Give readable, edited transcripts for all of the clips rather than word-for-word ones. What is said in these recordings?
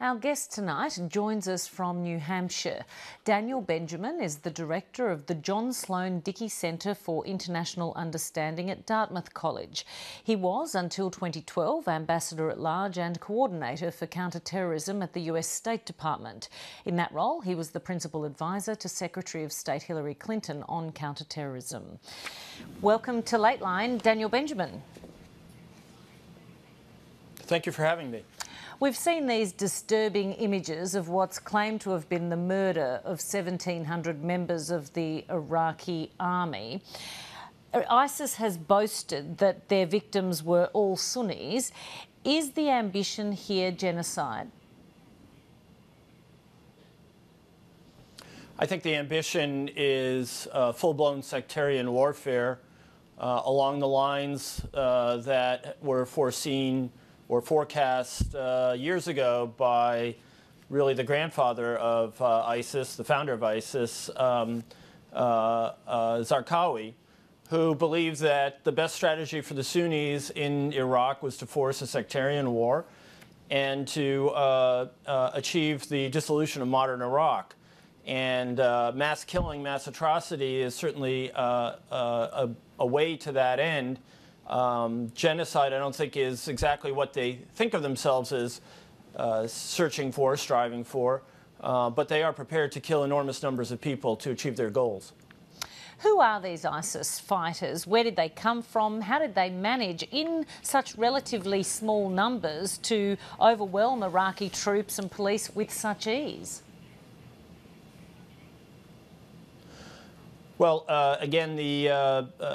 Our guest tonight joins us from New Hampshire. Daniel Benjamin is the director of the John Sloan Dickey Centre for International Understanding at Dartmouth College. He was, until 2012, Ambassador-at-Large and Coordinator for Counter-Terrorism at the US State Department. In that role, he was the Principal Advisor to Secretary of State Hillary Clinton on counter-terrorism. Welcome to Lateline, Daniel Benjamin. Thank you for having me. We've seen these disturbing images of what's claimed to have been the murder of 1,700 members of the Iraqi army. ISIS has boasted that their victims were all Sunnis. Is the ambition here genocide? I think the ambition is full-blown sectarian warfare along the lines that were foreseen or forecast years ago by really the grandfather of ISIS, the founder of ISIS, Zarqawi, who believed that the best strategy for the Sunnis in Iraq was to force a sectarian war and to achieve the dissolution of modern Iraq. And mass killing, mass atrocity is certainly a way to that end. Genocide, I don't think, is exactly what they think of themselves as searching for, striving for, but they are prepared to kill enormous numbers of people to achieve their goals. Who are these ISIS fighters? Where did they come from? How did they manage, in such relatively small numbers, to overwhelm Iraqi troops and police with such ease? Well, again, the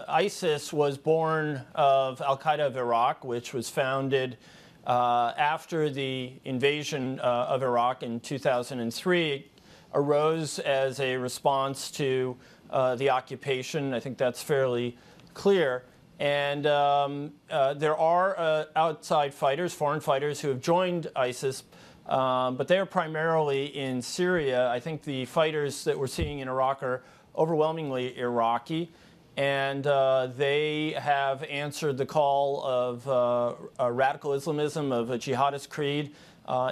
ISIS was born of Al-Qaeda of Iraq, which was founded after the invasion of Iraq in 2003. It arose as a response to the occupation. I think that's fairly clear. And there are outside fighters, foreign fighters, who have joined ISIS, but they are primarily in Syria. I think the fighters that we're seeing in Iraq are overwhelmingly Iraqi, and they have answered the call of radical Islamism, of a jihadist creed,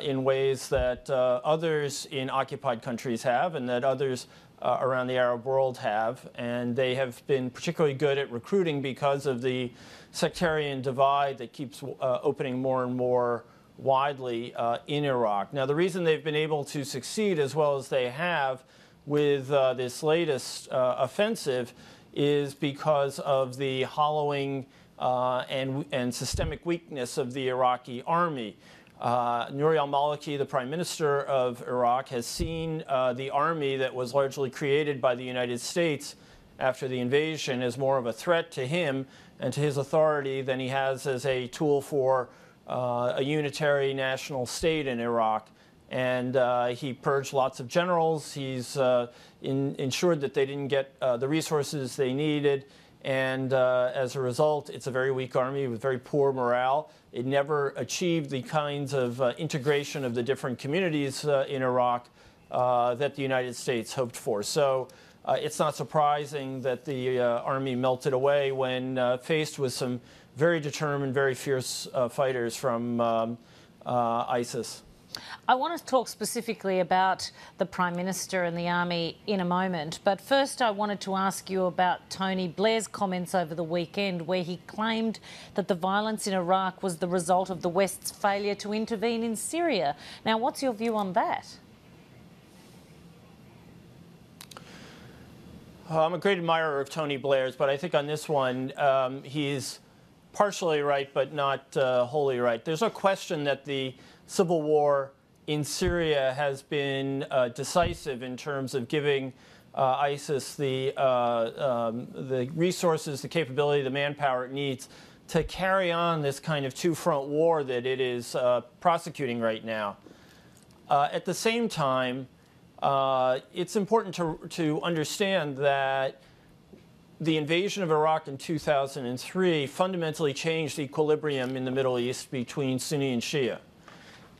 in ways that others in occupied countries have, and that others around the Arab world have. And they have been particularly good at recruiting because of the sectarian divide that keeps opening more and more widely in Iraq. Now, the reason they've been able to succeed as well as they have with this latest offensive is because of the hollowing and systemic weakness of the Iraqi army. Nouri al-Maliki, the prime minister of Iraq, has seen the army that was largely created by the United States after the invasion as more of a threat to him and to his authority than he has as a tool for a unitary national state in Iraq. And he purged lots of generals. He's ensured that they didn't get the resources they needed. And as a result, it's a very weak army with very poor morale. It never achieved the kinds of integration of the different communities in Iraq that the United States hoped for. So it's not surprising that the army melted away when faced with some very determined, very fierce fighters from ISIS. I want to talk specifically about the Prime Minister and the Army in a moment, but first I wanted to ask you about Tony Blair's comments over the weekend, where he claimed that the violence in Iraq was the result of the West's failure to intervene in Syria. Now, what's your view on that? I'm a great admirer of Tony Blair's, but I think on this one he's partially right, but not wholly right. There's no question that the civil war in Syria has been decisive in terms of giving ISIS the resources, the capability, the manpower it needs to carry on this kind of two-front war that it is prosecuting right now. At the same time, it's important to understand that the invasion of Iraq in 2003 fundamentally changed the equilibrium in the Middle East between Sunni and Shia.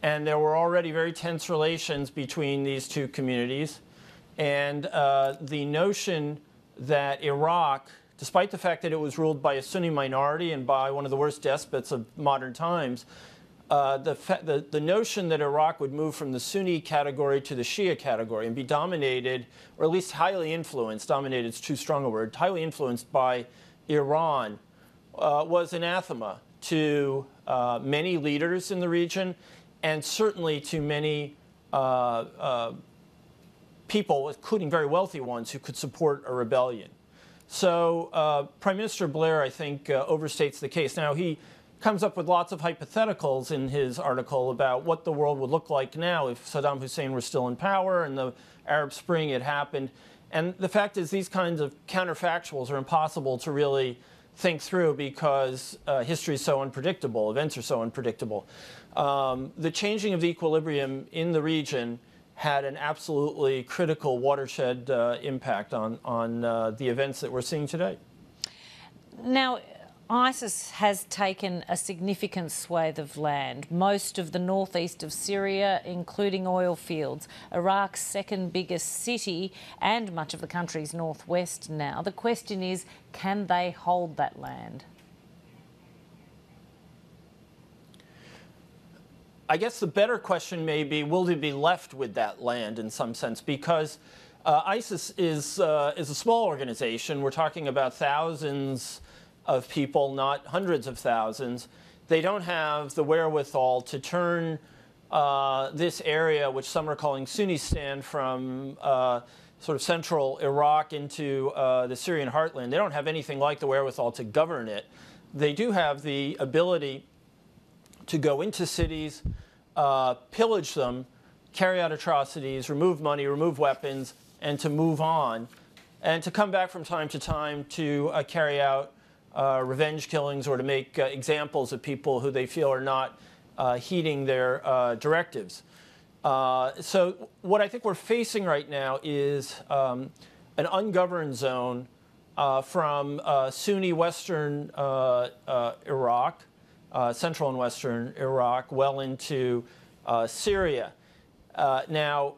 And there were already very tense relations between these two communities. And the notion that Iraq, despite the fact that it was ruled by a Sunni minority and by one of the worst despots of modern times, the notion that Iraq would move from the Sunni category to the Shia category and be dominated, or at least highly influenced, dominated is too strong a word, highly influenced by Iran, was anathema to many leaders in the region, and certainly to many people, including very wealthy ones, who could support a rebellion. So Prime Minister Blair, I think, overstates the case. Now, he comes up with lots of hypotheticals in his article about what the world would look like now if Saddam Hussein were still in power and the Arab Spring had happened. And the fact is, these kinds of counterfactuals are impossible to really think through because history is so unpredictable, events are so unpredictable. The changing of the equilibrium in the region had an absolutely critical watershed impact on the events that we're seeing today. Now, ISIS has taken a significant swathe of land, most of the northeast of Syria, including oil fields, Iraq's second biggest city, and much of the country's northwest now. The question is, can they hold that land? I guess the better question may be, will they be left with that land in some sense? Because ISIS is a small organization. We're talking about thousands of people, not hundreds of thousands. They don't have the wherewithal to turn this area, which some are calling Sunnistan, from sort of central Iraq into the Syrian heartland. They don't have anything like the wherewithal to govern it. They do have the ability to go into cities, pillage them, carry out atrocities, remove money, remove weapons, and to move on, and to come back from time to time to carry out revenge killings or to make examples of people who they feel are not heeding their directives. So what I think we're facing right now is an ungoverned zone from Sunni western Iraq, central and western Iraq, well into Syria. Now,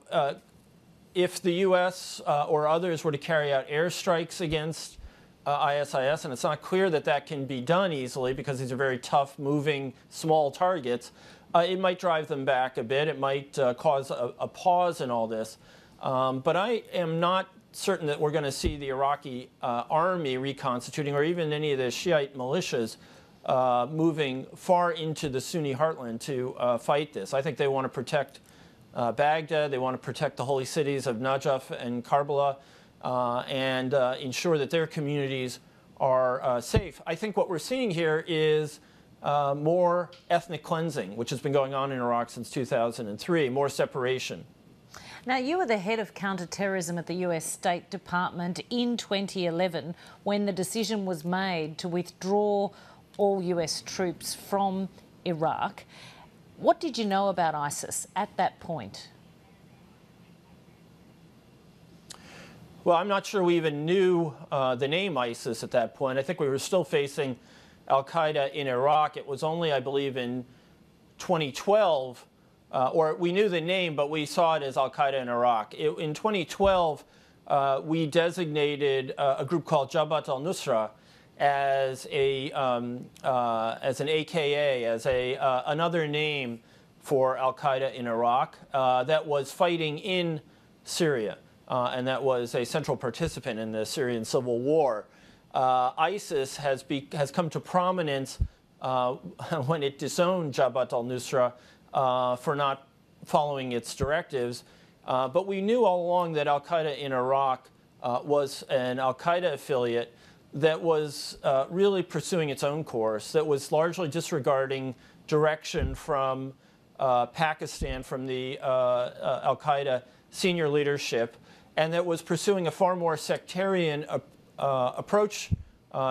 if the U.S. Or others were to carry out airstrikes against ISIS, and it's not clear that that can be done easily because these are very tough, moving, small targets, it might drive them back a bit. It might cause a pause in all this. But I am not certain that we're going to see the Iraqi army reconstituting, or even any of the Shiite militias moving far into the Sunni heartland to fight this. I think they want to protect Baghdad. They want to protect the holy cities of Najaf and Karbala, and ensure that their communities are safe. I think what we're seeing here is more ethnic cleansing, which has been going on in Iraq since 2003, more separation. Now, you were the head of counterterrorism at the US State Department in 2011 when the decision was made to withdraw all US troops from Iraq. What did you know about ISIS at that point? Well, I'm not sure we even knew the name ISIS at that point. I think we were still facing al-Qaeda in Iraq. It was only, I believe, in 2012, or we knew the name, but we saw it as al-Qaeda in Iraq. In 2012, we designated a group called Jabhat al-Nusra as an AKA, as another name for al-Qaeda in Iraq that was fighting in Syria. And that was a central participant in the Syrian civil war. ISIS has come to prominence when it disowned Jabhat al-Nusra for not following its directives. But we knew all along that al-Qaeda in Iraq was an al-Qaeda affiliate that was really pursuing its own course, that was largely disregarding direction from Pakistan, from the al-Qaeda senior leadership, and that was pursuing a far more sectarian approach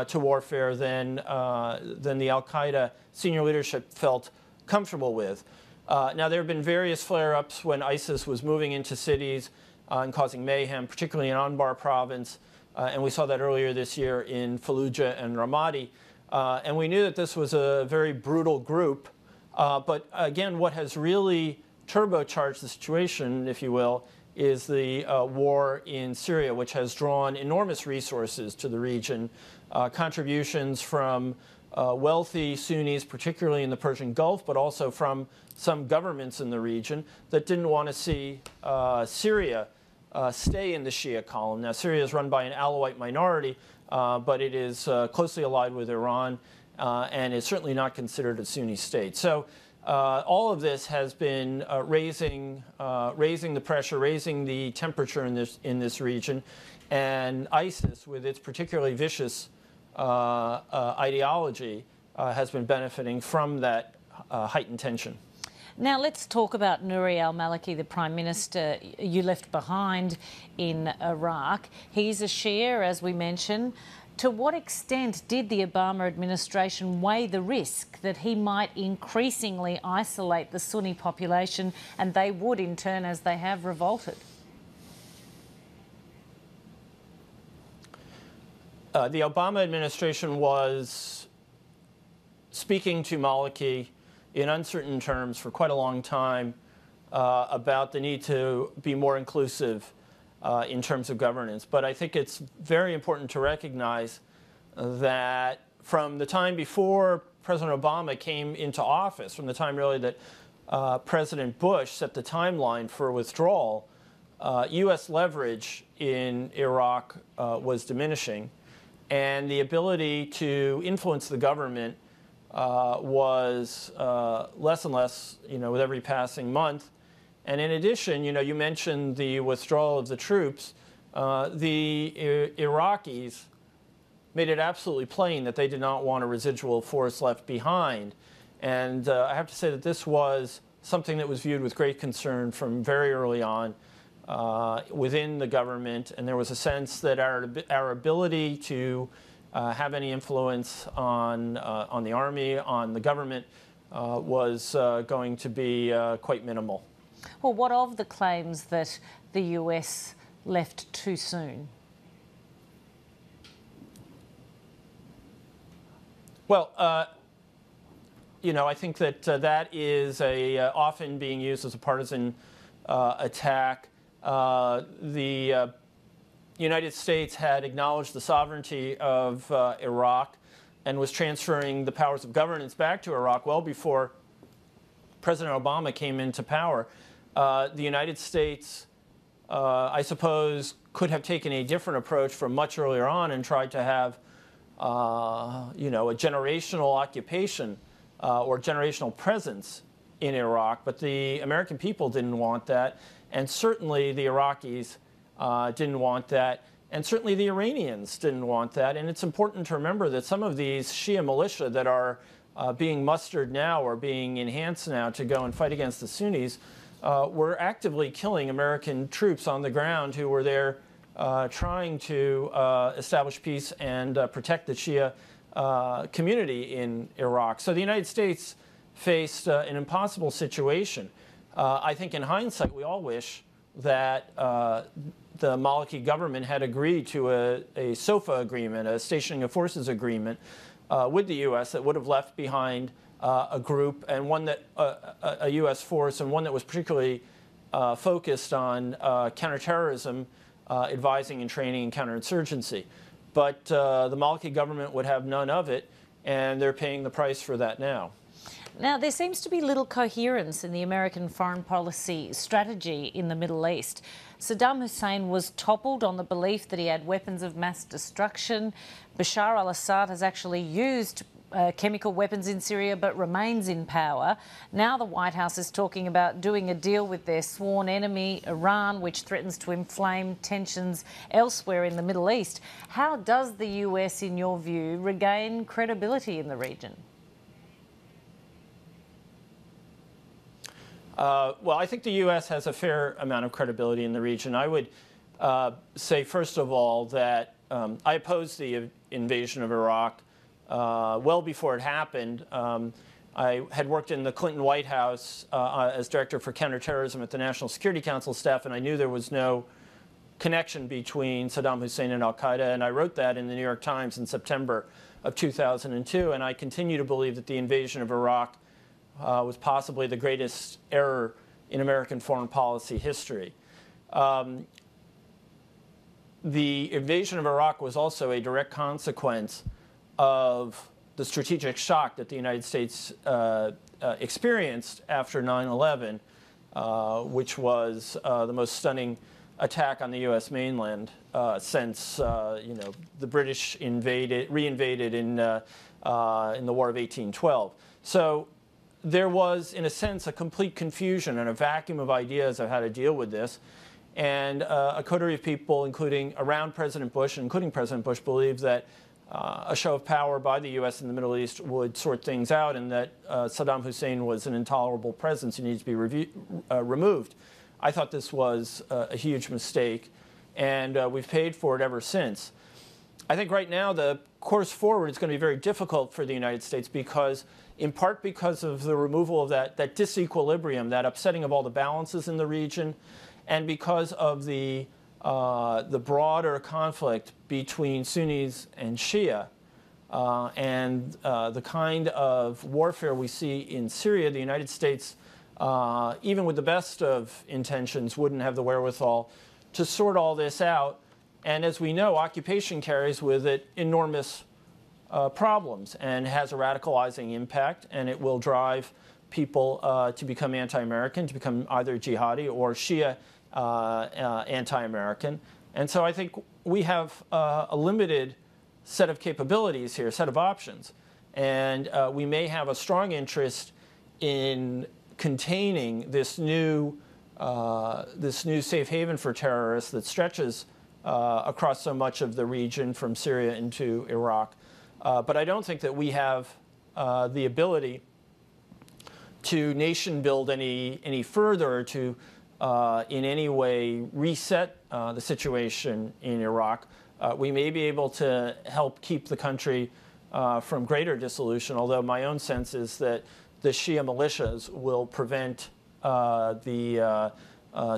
to warfare than the al-Qaeda senior leadership felt comfortable with. Now, there have been various flare-ups when ISIS was moving into cities and causing mayhem, particularly in Anbar province, and we saw that earlier this year in Fallujah and Ramadi. And we knew that this was a very brutal group. But again, what has really turbocharged the situation, if you will, is the war in Syria, which has drawn enormous resources to the region, contributions from wealthy Sunnis, particularly in the Persian Gulf, but also from some governments in the region that didn't want to see Syria stay in the Shia column. Now, Syria is run by an Alawite minority, but it is closely allied with Iran and is certainly not considered a Sunni state. So all of this has been raising the pressure, raising the temperature in this region, and ISIS, with its particularly vicious ideology, has been benefiting from that heightened tension. Now let's talk about Nouri al-Maliki, the Prime Minister you left behind in Iraq. He's a Shia, as we mentioned. To what extent did the Obama administration weigh the risk that he might increasingly isolate the Sunni population and they would, in turn, as they have, revolted? The Obama administration was speaking to Maliki in uncertain terms for quite a long time about the need to be more inclusive in terms of governance. But I think it's very important to recognize that from the time before President Obama came into office, from the time really that President Bush set the timeline for withdrawal, U.S. leverage in Iraq was diminishing, and the ability to influence the government was less and less, with every passing month. And in addition, you mentioned the withdrawal of the troops. The Iraqis made it absolutely plain that they did not want a residual force left behind. And I have to say that this was something that was viewed with great concern from very early on within the government. And there was a sense that our ability to have any influence on the army, on the government, was going to be quite minimal. Well, what of the claims that the US left too soon? Well, I think that that is often being used as a partisan attack. The United States had acknowledged the sovereignty of Iraq and was transferring the powers of governance back to Iraq well before President Obama came into power. The United States, I suppose, could have taken a different approach from much earlier on and tried to have, a generational occupation or generational presence in Iraq. But the American people didn't want that, and certainly the Iraqis didn't want that, and certainly the Iranians didn't want that. And it's important to remember that some of these Shia militia that are being mustered now or being enhanced now to go and fight against the Sunnis were actively killing American troops on the ground who were there trying to establish peace and protect the Shia community in Iraq. So the United States faced an impossible situation. I think in hindsight, we all wish that the Maliki government had agreed to a SOFA agreement, a stationing of forces agreement, with the U.S. that would have left behind a group and one that a U.S. force and one that was particularly focused on counterterrorism, advising and training and counterinsurgency. But the Maliki government would have none of it, and they're paying the price for that now. Now, there seems to be little coherence in the American foreign policy strategy in the Middle East. Saddam Hussein was toppled on the belief that he had weapons of mass destruction. Bashar al-Assad has actually used chemical weapons in Syria but remains in power. Now the White House is talking about doing a deal with their sworn enemy, Iran, which threatens to inflame tensions elsewhere in the Middle East. How does the US, in your view, regain credibility in the region? Well, I think the U.S. has a fair amount of credibility in the region. I would say, first of all, that I opposed the invasion of Iraq well before it happened. I had worked in the Clinton White House as director for counterterrorism at the National Security Council staff, and I knew there was no connection between Saddam Hussein and al-Qaeda, and I wrote that in the New York Times in September of 2002, and I continue to believe that the invasion of Iraq was possibly the greatest error in American foreign policy history. The invasion of Iraq was also a direct consequence of the strategic shock that the United States experienced after 9/11, which was the most stunning attack on the U.S. mainland since the British reinvaded in the War of 1812. So there was, in a sense, a complete confusion and a vacuum of ideas of how to deal with this. And a coterie of people, including around President Bush, including President Bush, believed that a show of power by the U.S. in the Middle East would sort things out, and that Saddam Hussein was an intolerable presence who needs to be removed. I thought this was a huge mistake, and we've paid for it ever since. I think right now the course forward is going to be very difficult for the United States because, in part because of the removal of that disequilibrium, that upsetting of all the balances in the region, and because of the broader conflict between Sunnis and Shia, and the kind of warfare we see in Syria, the United States, even with the best of intentions, wouldn't have the wherewithal to sort all this out. And as we know, occupation carries with it enormous problems and has a radicalizing impact, and it will drive people to become anti-American, to become either jihadi or Shia anti-American. And so I think we have a limited set of capabilities here, set of options. And we may have a strong interest in containing this new safe haven for terrorists that stretches across so much of the region from Syria into Iraq. But I don't think that we have the ability to nation build any further, to in any way reset the situation in Iraq. We may be able to help keep the country from greater dissolution, although my own sense is that the Shia militias will prevent the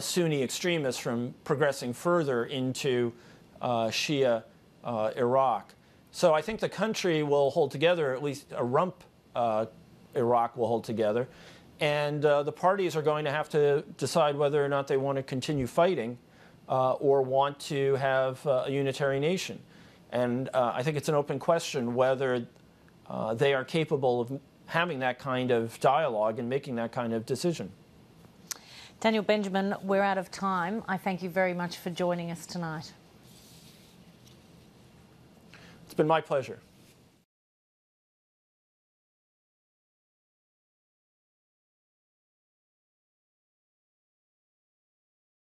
Sunni extremists from progressing further into Shia Iraq. So I think the country will hold together, at least a rump Iraq will hold together. And the parties are going to have to decide whether or not they want to continue fighting or want to have a unitary nation. And I think it's an open question whether they are capable of having that kind of dialogue and making that kind of decision. Daniel Benjamin, we're out of time. I thank you very much for joining us tonight. It's been my pleasure.